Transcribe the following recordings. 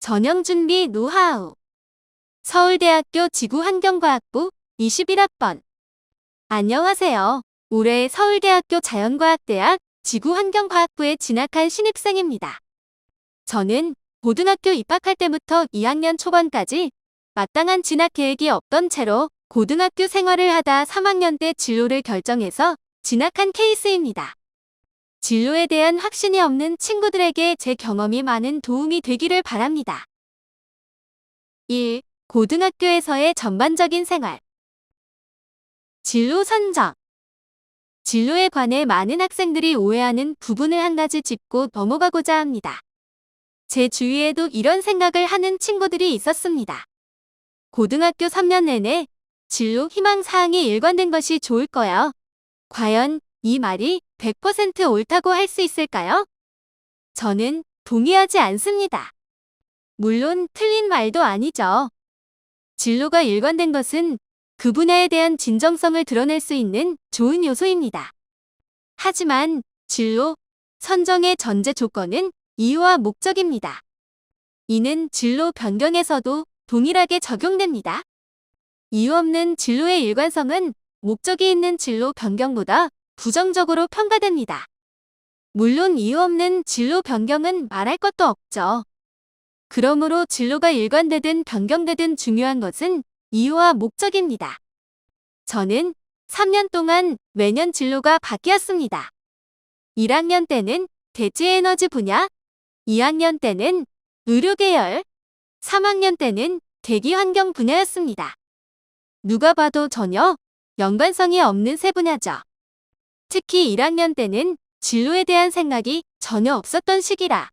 전형준비 노하우. 서울대학교 지구환경과학부 21학번. 안녕하세요. 올해 서울대학교 자연과학대학 지구환경과학부에 진학한 신입생입니다. 저는 고등학교 입학할 때부터 2학년 초반까지 마땅한 진학 계획이 없던 채로 고등학교 생활을 하다 3학년 때 진로를 결정해서 진학한 케이스입니다. 진로에 대한 확신이 없는 친구들에게 제 경험이 많은 도움이 되기를 바랍니다. 1. 고등학교에서의 전반적인 생활. 진로 선정. 진로에 관해 많은 학생들이 오해하는 부분을 한 가지 짚고 넘어가고자 합니다. 제 주위에도 이런 생각을 하는 친구들이 있었습니다. 고등학교 3년 내내 진로 희망 사항이 일관된 것이 좋을 거야. 과연 이 말이 100% 옳다고 할 수 있을까요? 저는 동의하지 않습니다. 물론 틀린 말도 아니죠. 진로가 일관된 것은 그 분야에 대한 진정성을 드러낼 수 있는 좋은 요소입니다. 하지만 진로 선정의 전제 조건은 이유와 목적입니다. 이는 진로 변경에서도 동일하게 적용됩니다. 이유 없는 진로의 일관성은 목적이 있는 진로 변경보다 부정적으로 평가됩니다. 물론 이유 없는 진로 변경은 말할 것도 없죠. 그러므로 진로가 일관되든 변경되든 중요한 것은 이유와 목적입니다. 저는 3년 동안 매년 진로가 바뀌었습니다. 1학년 때는 대체에너지 분야, 2학년 때는 의료계열, 3학년 때는 대기환경 분야였습니다. 누가 봐도 전혀 연관성이 없는 세 분야죠. 특히 1학년 때는 진로에 대한 생각이 전혀 없었던 시기라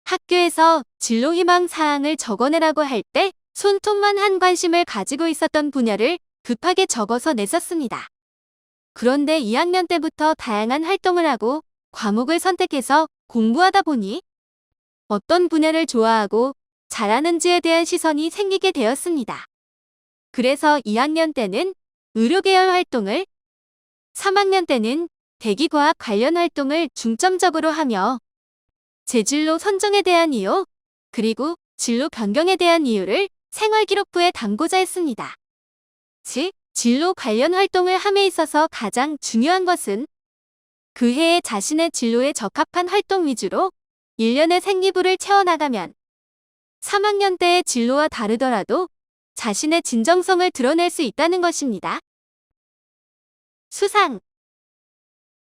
학교에서 진로 희망 사항을 적어내라고 할 때 손톱만 한 관심을 가지고 있었던 분야를 급하게 적어서 냈었습니다. 그런데 2학년 때부터 다양한 활동을 하고 과목을 선택해서 공부하다 보니 어떤 분야를 좋아하고 잘하는지에 대한 시선이 생기게 되었습니다. 그래서 2학년 때는 의료계열 활동을, 3학년 때는 대기과학 관련 활동을 중점적으로 하며 제 진로 선정에 대한 이유, 그리고 진로 변경에 대한 이유를 생활기록부에 담고자 했습니다. 즉, 진로 관련 활동을 함에 있어서 가장 중요한 것은 그 해에 자신의 진로에 적합한 활동 위주로 1년의 생기부를 채워나가면 3학년 때의 진로와 다르더라도 자신의 진정성을 드러낼 수 있다는 것입니다. 수상.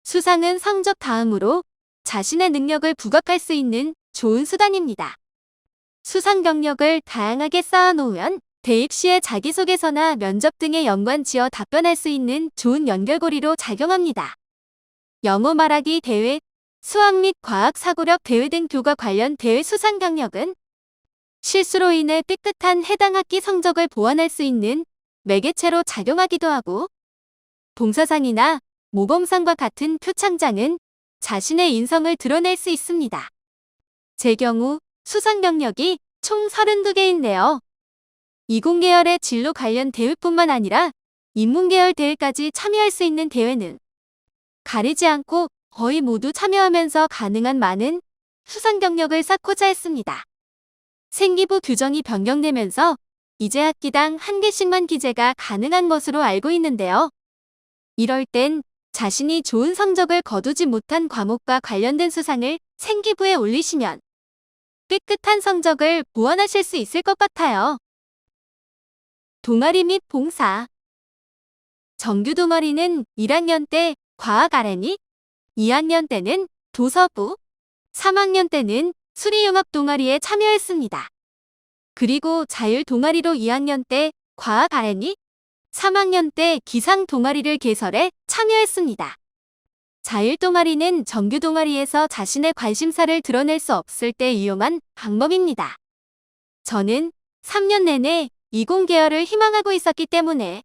수상은 성적 다음으로 자신의 능력을 부각할 수 있는 좋은 수단입니다. 수상 경력을 다양하게 쌓아놓으면 대입 시에 자기소개서나 면접 등의 연관 지어 답변할 수 있는 좋은 연결고리로 작용합니다. 영어 말하기 대회, 수학 및 과학 사고력 대회 등 교과 관련 대회 수상 경력은 실수로 인해 삐끗한 해당 학기 성적을 보완할 수 있는 매개체로 작용하기도 하고, 동사상이나 모범상과 같은 표창장은 자신의 인성을 드러낼 수 있습니다. 제 경우 수상 경력이 총 32개인데요. 이공계열의 진로 관련 대회뿐만 아니라 인문계열 대회까지 참여할 수 있는 대회는 가리지 않고 거의 모두 참여하면서 가능한 많은 수상 경력을 쌓고자 했습니다. 생기부 규정이 변경되면서 이제 학기당 1개씩만 기재가 가능한 것으로 알고 있는데요. 이럴 땐 자신이 좋은 성적을 거두지 못한 과목과 관련된 수상을 생기부에 올리시면 삐끗한 성적을 보완하실 수 있을 것 같아요. 동아리 및 봉사. 정규 동아리는 1학년 때 과학 R&E, 2학년 때는 도서부, 3학년 때는 수리융합 동아리에 참여했습니다. 그리고 자율 동아리로 2학년 때 과학 R&E, 3학년 때 기상 동아리를 개설해 참여했습니다. 자율 동아리는 정규 동아리에서 자신의 관심사를 드러낼 수 없을 때 이용한 방법입니다. 저는 3년 내내 이공계열을 희망하고 있었기 때문에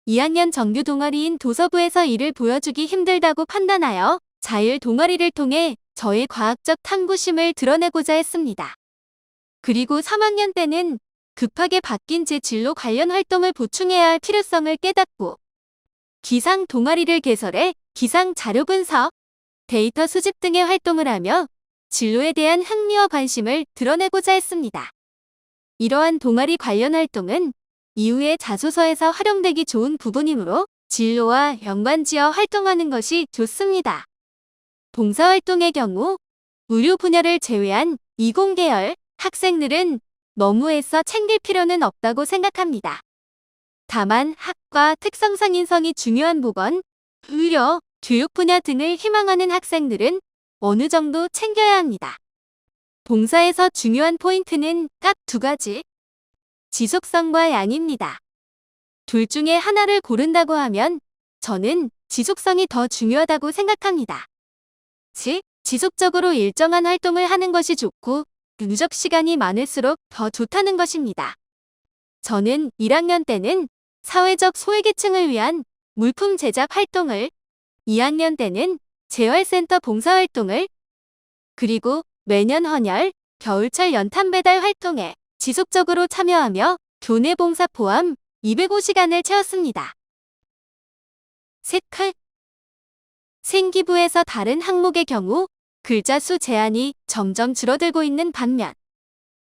2학년 정규 동아리인 도서부에서 이를 보여주기 힘들다고 판단하여 자율 동아리를 통해 저의 과학적 탐구심을 드러내고자 했습니다. 그리고 3학년 때는 급하게 바뀐 제 진로 관련 활동을 보충해야 할 필요성을 깨닫고 기상 동아리를 개설해 기상 자료 분석, 데이터 수집 등의 활동을 하며 진로에 대한 흥미와 관심을 드러내고자 했습니다. 이러한 동아리 관련 활동은 이후에 자소서에서 활용되기 좋은 부분이므로 진로와 연관지어 활동하는 것이 좋습니다. 봉사활동의 경우 의료 분야를 제외한 이공계열 학생들은 너무 애써 챙길 필요는 없다고 생각합니다. 다만 학과 특성상 인성이 중요한 보건, 의료, 교육 분야 등을 희망하는 학생들은 어느 정도 챙겨야 합니다. 봉사에서 중요한 포인트는 딱 두 가지. 지속성과 양입니다. 둘 중에 하나를 고른다고 하면 저는 지속성이 더 중요하다고 생각합니다. 즉, 지속적으로 일정한 활동을 하는 것이 좋고 누적 시간이 많을수록 더 좋다는 것입니다. 저는 1학년 때는 사회적 소외계층을 위한 물품 제작 활동을, 2학년 때는 재활센터 봉사활동을, 그리고 매년 헌혈, 겨울철 연탄 배달 활동에 지속적으로 참여하며 교내 봉사 포함 205시간을 채웠습니다. 세클 생기부에서 다른 항목의 경우 글자 수 제한이 점점 줄어들고 있는 반면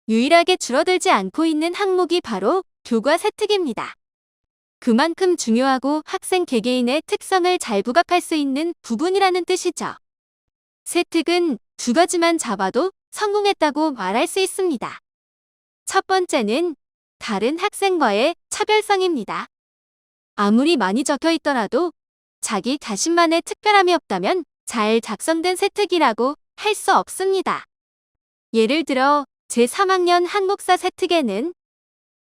유일하게 줄어들지 않고 있는 항목이 바로 교과 세특입니다. 그만큼 중요하고 학생 개개인의 특성을 잘 부각할 수 있는 부분이라는 뜻이죠. 세특은 두 가지만 잡아도 성공했다고 말할 수 있습니다. 첫 번째는 다른 학생과의 차별성입니다. 아무리 많이 적혀 있더라도 자기 자신만의 특별함이 없다면 잘 작성된 세특이라고 할 수 없습니다. 예를 들어 제3학년 한국사 세특에는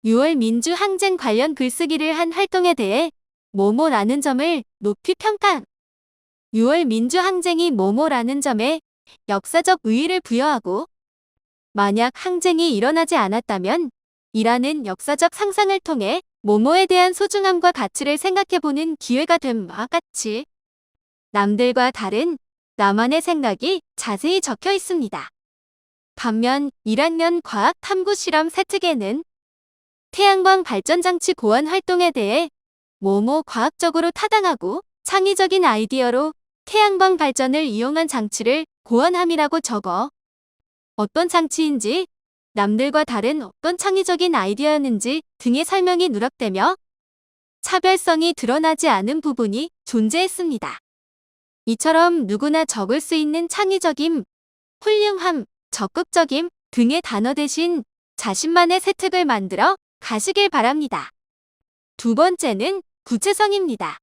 6월 민주항쟁 관련 글쓰기를 한 활동에 대해 뭐뭐라는 점을 높이 평가함. 6월 민주항쟁이 뭐뭐라는 점에 역사적 의의를 부여하고 만약 항쟁이 일어나지 않았다면 이라는 역사적 상상을 통해 뭐뭐에 대한 소중함과 가치를 생각해보는 기회가 됨과 같이 남들과 다른 나만의 생각이 자세히 적혀 있습니다. 반면 1학년 과학 탐구 실험 세특에는 태양광 발전장치 고안 활동에 대해 뭐뭐 과학적으로 타당하고 창의적인 아이디어로 태양광 발전을 이용한 장치를 고안함이라고 적어 어떤 장치인지 남들과 다른 어떤 창의적인 아이디어였는지 등의 설명이 누락되며 차별성이 드러나지 않은 부분이 존재했습니다. 이처럼 누구나 적을 수 있는 창의적임, 훌륭함, 적극적임 등의 단어 대신 자신만의 세특을 만들어 가시길 바랍니다. 두 번째는 구체성입니다.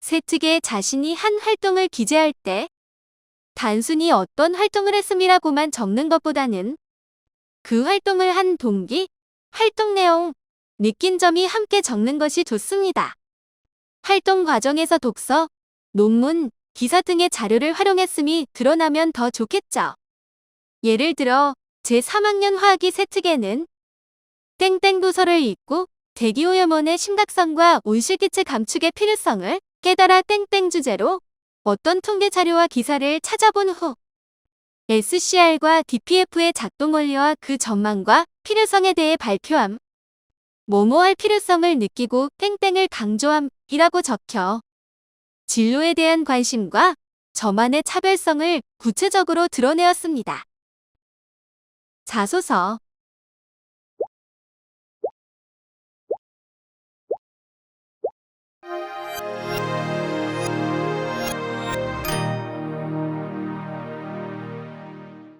세특에 자신이 한 활동을 기재할 때 단순히 어떤 활동을 했음이라고만 적는 것보다는 그 활동을 한 동기, 활동 내용, 느낀 점이 함께 적는 것이 좋습니다. 활동 과정에서 독서, 논문, 기사 등의 자료를 활용했음이 드러나면 더 좋겠죠. 예를 들어 제3학년 화학이 세특에는 땡땡 도서를 읽고 대기오염원의 심각성과 온실기체 감축의 필요성을 깨달아 땡땡 주제로 어떤 통계 자료와 기사를 찾아본 후 SCR과 DPF의 작동 원리와 그 전망과 필요성에 대해 발표함. 뭐뭐할 필요성을 느끼고 땡땡을 강조함이라고 적혀 진로에 대한 관심과 저만의 차별성을 구체적으로 드러내었습니다. 자소서